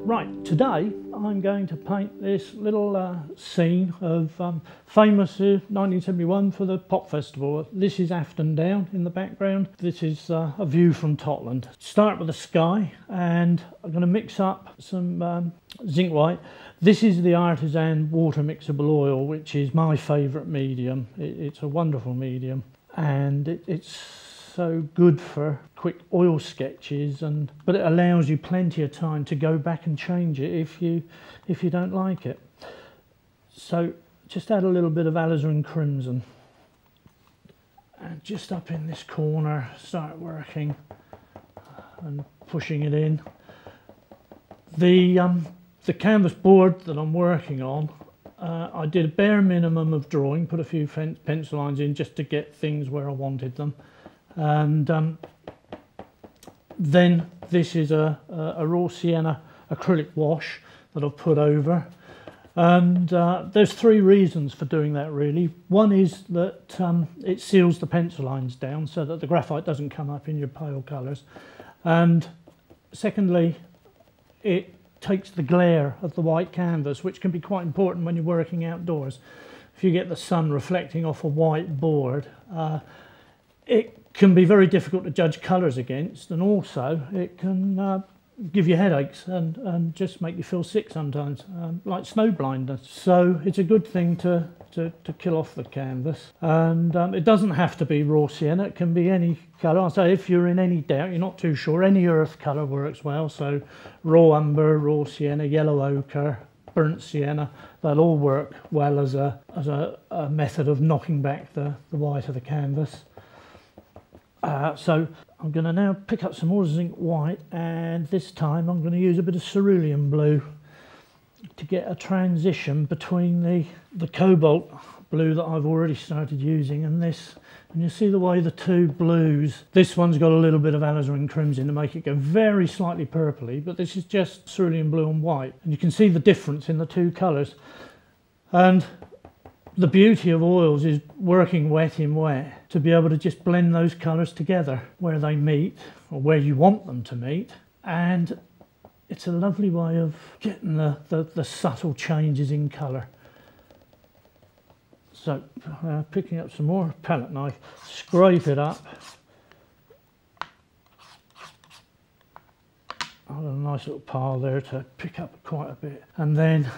Right, today I'm going to paint this little scene of famous 1971 for the Pop Festival. This is Afton Down in the background. This is a view from Totland. Start with the sky, and I'm going to mix up some zinc white. This is the artisan water mixable oil, which is my favourite medium. It's a wonderful medium, and it's so good for quick oil sketches, but it allows you plenty of time to go back and change it if you don't like it. So just add a little bit of alizarin crimson, and just up in this corner start working and pushing it in. The canvas board that I'm working on, I did a bare minimum of drawing, put a few pencil lines in just to get things where I wanted them. And then this is a raw sienna acrylic wash that I've put over, and there's three reasons for doing that really. One is that it seals the pencil lines down so that the graphite doesn't come up in your pale colours, and secondly it takes the glare of the white canvas, which can be quite important when you're working outdoors. If you get the sun reflecting off a white board, it can be very difficult to judge colours against, and also it can give you headaches and just make you feel sick sometimes, like snow blindness. So it's a good thing to kill off the canvas, and it doesn't have to be raw sienna, it can be any colour. I'll say if you're in any doubt, you're not too sure, any earth colour works well, so raw umber, raw sienna, yellow ochre, burnt sienna, they'll all work well as a method of knocking back the white of the canvas. So I'm going to now pick up some more zinc white, and this time I'm going to use a bit of cerulean blue to get a transition between the cobalt blue that I've already started using and this. And you see the way the two blues, this one's got a little bit of alizarin crimson to make it go very slightly purpley, but this is just cerulean blue and white, and you can see the difference in the two colours. And the beauty of oils is working wet in wet, to be able to just blend those colours together where they meet, or where you want them to meet, and it's a lovely way of getting the subtle changes in colour. So picking up some more palette knife, scrape it up. I've got a nice little pile there to pick up quite a bit, and then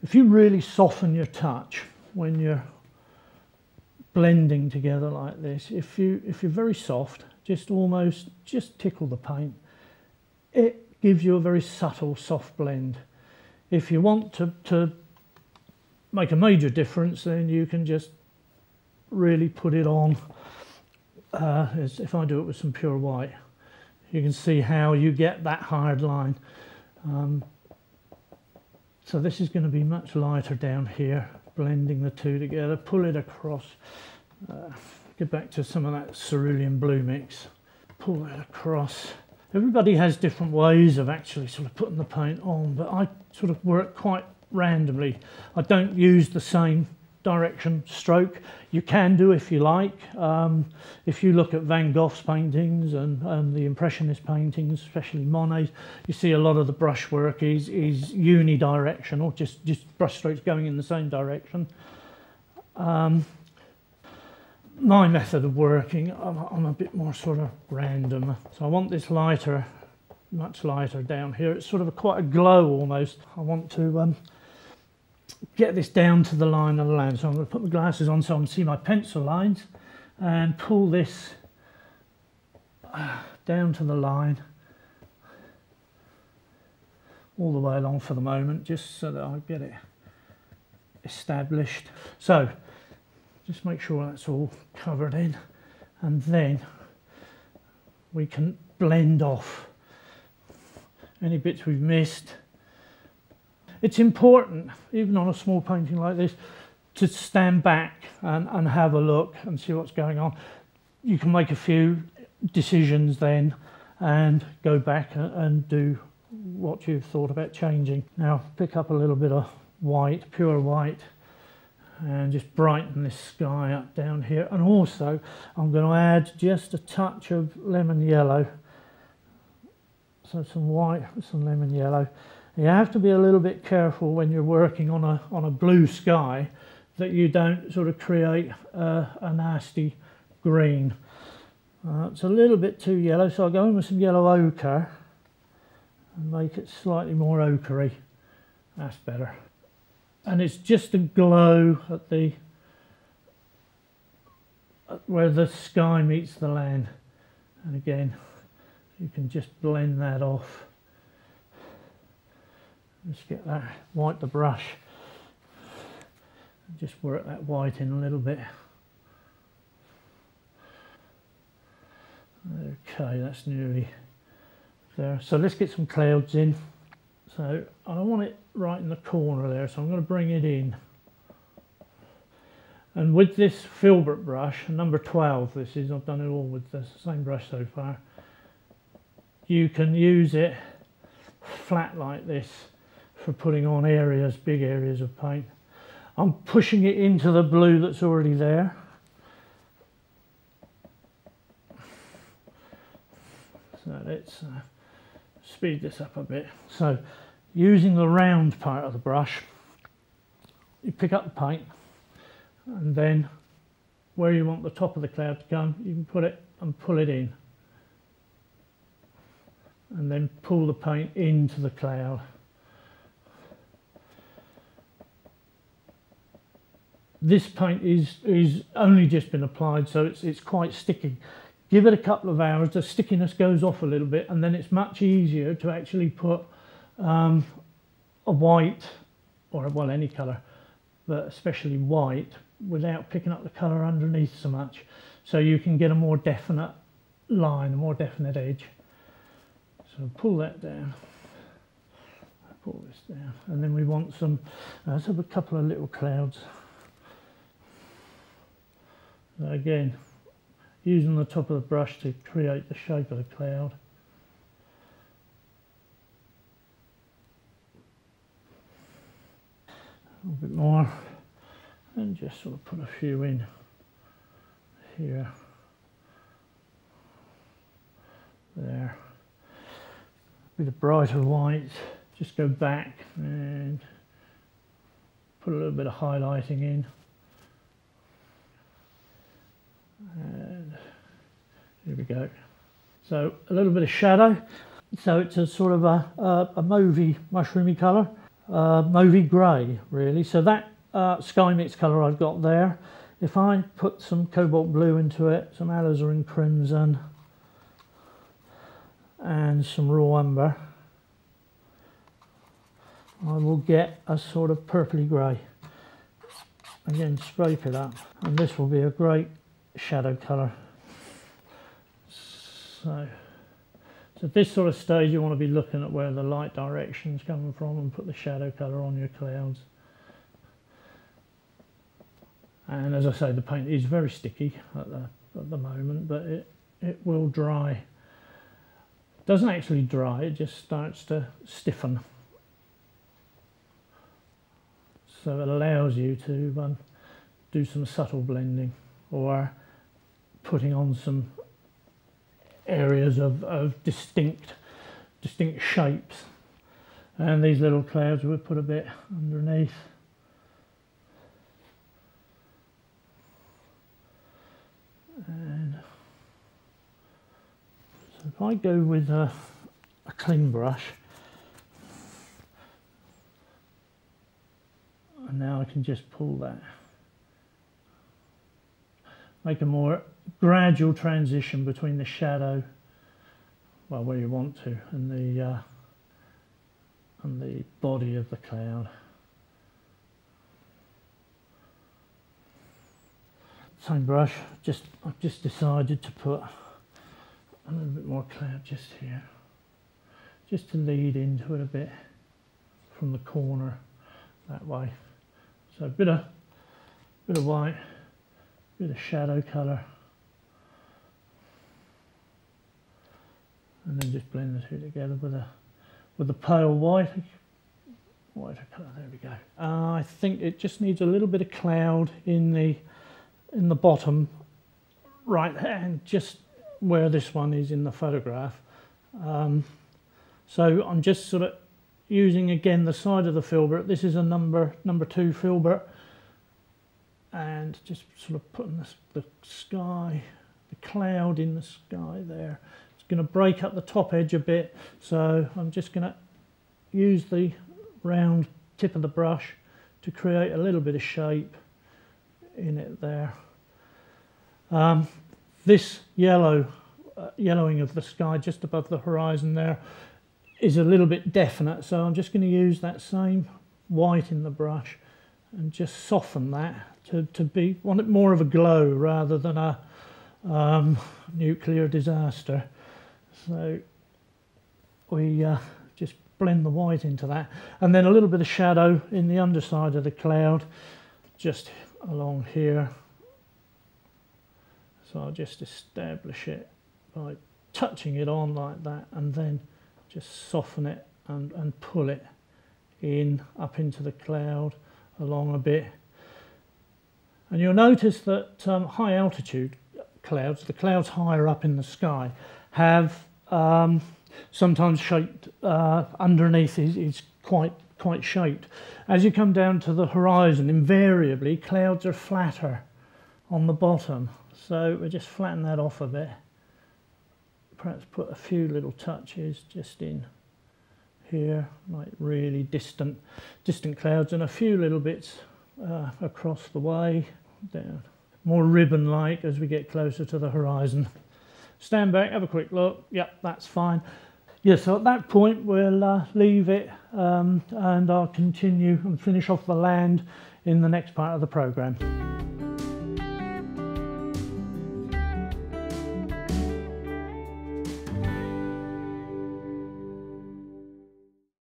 if you really soften your touch when you're blending together like this, if you're very soft, just tickle the paint, it gives you a very subtle soft blend. If you want to make a major difference, then you can just really put it on, as if I do it with some pure white, you can see how you get that hard line. So this is going to be much lighter down here, blending the two together, pull it across, get back to some of that cerulean blue mix, pull that across. Everybody has different ways of actually sort of putting the paint on, but I sort of work quite randomly. I don't use the same direction stroke. You can do if you like. If you look at Van Gogh's paintings and the Impressionist paintings, especially Monet's, you see a lot of the brushwork is unidirectional, just brush strokes going in the same direction. My method of working, I'm a bit more sort of random. So I want this lighter, much lighter down here. It's sort of quite a glow almost. I want to get this down to the line of the land. So I'm going to put my glasses on so I can see my pencil lines and pull this down to the line all the way along for the moment, just so that I get it established. So just make sure that's all covered in, and then we can blend off any bits we've missed. It's important, even on a small painting like this, to stand back and have a look and see what's going on. You can make a few decisions then and go back and do what you've thought about changing. Now pick up a little bit of white, pure white, and just brighten this sky up down here. And also I'm going to add just a touch of lemon yellow So some white, some lemon yellow. You have to be a little bit careful when you're working on a blue sky that you don't sort of create a nasty green. It's a little bit too yellow, so I'll go in with some yellow ochre and make it slightly more ochre-y. That's better. And it's just a glow at where the sky meets the land. And again, you can just blend that off. Just get that, wipe the brush, and just work that white in a little bit. Okay, that's nearly there. So let's get some clouds in. So I don't want it right in the corner there, so I'm going to bring it in. And with this filbert brush, number 12 this is, I've done it all with the same brush so far. You can use it flat like this for putting on areas, big areas of paint. I'm pushing it into the blue that's already there. So let's speed this up a bit. So using the round part of the brush, you pick up the paint, and then where you want the top of the cloud to come, you can put it and pull it in. And then pull the paint into the cloud. This paint is only just been applied, so it's quite sticky. Give it a couple of hours, the stickiness goes off a little bit, and then it's much easier to actually put a white, or well, any colour, but especially white, without picking up the colour underneath so much. So you can get a more definite line, a more definite edge. So pull that down, pull this down, and then we want some, let's have a couple of little clouds. So again, using the top of the brush to create the shape of the cloud. A little bit more, and just sort of put a few in here, there. With a brighter white, just go back and put a little bit of highlighting in. And here we go. So a little bit of shadow. So it's a sort of a mauvey, mushroomy colour, mauvey grey really. So that sky mix colour I've got there, if I put some cobalt blue into it, some alizarin crimson, and some raw umber, I will get a sort of purpley grey. Again, scrape it up, and this will be a great shadow colour. So at this sort of stage you want to be looking at where the light direction's coming from and put the shadow colour on your clouds. And as I say, the paint is very sticky at the moment, but it will dry. Doesn't actually dry, it just starts to stiffen. So it allows you to do some subtle blending, or putting on some areas of distinct shapes. And these little clouds we'll put a bit underneath. And so if I go with a clean brush, and now I can just pull that, make a more gradual transition between the shadow, well, where you want to, and the body of the cloud. Same brush, I've just decided to put a little bit more cloud just here, just to lead into it a bit from the corner that way. So a bit of white, bit of shadow colour, and then just blend the two together with a pale whiter colour. There we go. I think it just needs a little bit of cloud in the bottom right hand, just where this one is in the photograph. So I'm just sort of using again the side of the filbert. This is a number 2 filbert, and just sort of putting the sky, the cloud in the sky there. It's going to break up the top edge a bit, so I'm just going to use the round tip of the brush to create a little bit of shape in it there. This yellowing of the sky just above the horizon there is a little bit definite, so I'm just going to use that same white in the brush and just soften that to want it more of a glow rather than a nuclear disaster. So we just blend the white into that, and then a little bit of shadow in the underside of the cloud just along here. So I'll just establish it by touching it on like that, and then just soften it and pull it in up into the cloud along a bit. And you'll notice that high altitude clouds, the clouds higher up in the sky, have sometimes shaped underneath is quite shaped. As you come down to the horizon, invariably clouds are flatter on the bottom, so we just flatten that off a bit. Perhaps put a few little touches just in here, like really distant clouds, and a few little bits across the way, down, more ribbon-like as we get closer to the horizon. Stand back, have a quick look. Yep, that's fine. Yeah, so at that point we'll leave it, and I'll continue and finish off the land in the next part of the programme.